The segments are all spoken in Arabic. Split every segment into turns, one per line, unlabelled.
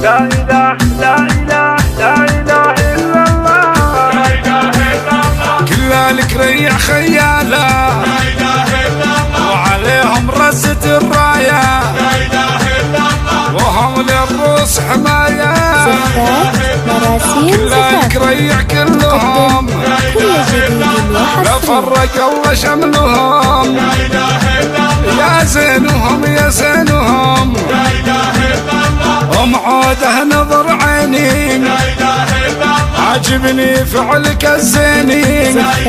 لا إله لا إله لا إله إلا الله، لا إله إلا الله.
كل الكريع خيالة
لا إله إلا الله،
وعليهم رزة الراية
لا إله إلا الله.
وهم للروس حماية
زفات مراسيم
كل
زفات
الكريع كلهم
كل جديد
لا
وحصري
فرق الله شملهم
لا إله إلا الله،
يا زينهم يا زينهم
لا إله إلا الله،
هم عوده نظر عيني
لا إله إلا الله.
عجبني فعلك الزيني
زفات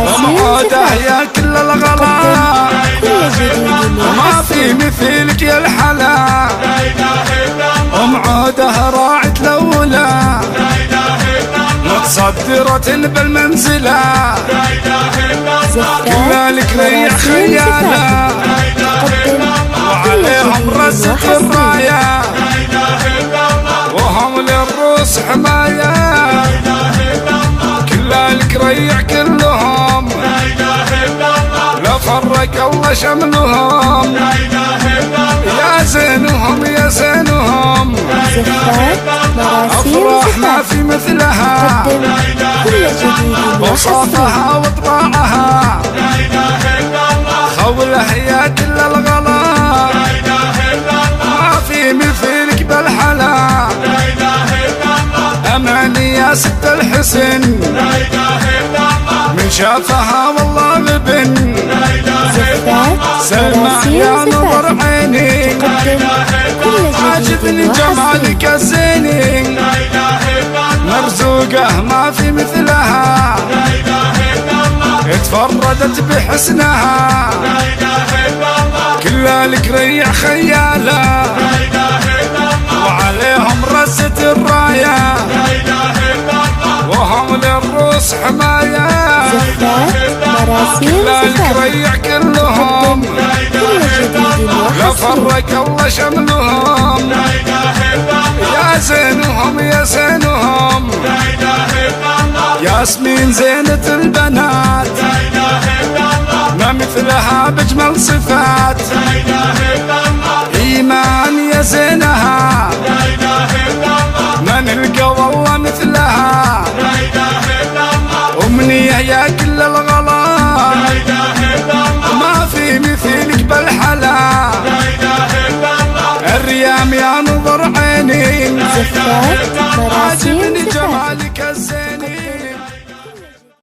هم
مراسيم
عوده
زفات
يا كل الغلا
كل جديد
ما في
وحصري
مثيلك يا الحلا
لا إله إلا الله،
هم عوده راعت الأولى
لا إله إلا الله،
متصدرة بالمنزلة
لا إله إلا الله.
زفات
كل الكريع
مراسيم
خيالة
زفات تقدم كل
وعليهم
جديد
رزة
وحصري
الراية
لا إله إلا الله،
وهم للروس حماية
لا إله إلا الله،
كل الكريع كلهم
لا إله إلا الله،
لا فرق الله شملهم
لا إله إلا الله.
يا زينهم يا زينهم
زفات مراسيم
أفراح ما
زفات
في مثلها
تقدم كل جديد وحصري
وصافها وطباعها
لا إله إلا الله،
خوله يا كل الغلا
لا إله إلا الله،
ما في مثلك بالحلا
لا إله إلا الله،
أماني يا ست الحسن
لا إله إلا الله،
من شافها والله غبن
لا إله إلا الله.
زفات
سلمى يا
مراسيم
نظر
زفات
عيني
تقدم كل
عاجبني
جديد وحصري
جمالك الزيني
لا إله إلا الله،
مرزوقة ما في مثلها
لا إله إلا الله،
اتفردت بحسنها
لا إله إلا الله،
كل الكريع خيالة
لا إله إلا الله،
وعليهم رزة الراية
لا إله إلا الله،
وهم للروس حماية
زفات مراسيم
كل
زفات
الكريع كلهم
كل جديد
لا
وحصري
فرق الله شملهم
لا إله إلا الله،
يا زينهم يا زينهم
لا إله إلا الله،
ياسمين زينة البنات
لا إله إلا الله،
ما مثلها بجمل صفات
لا إله إلا الله،
إيمان يا زينها
لا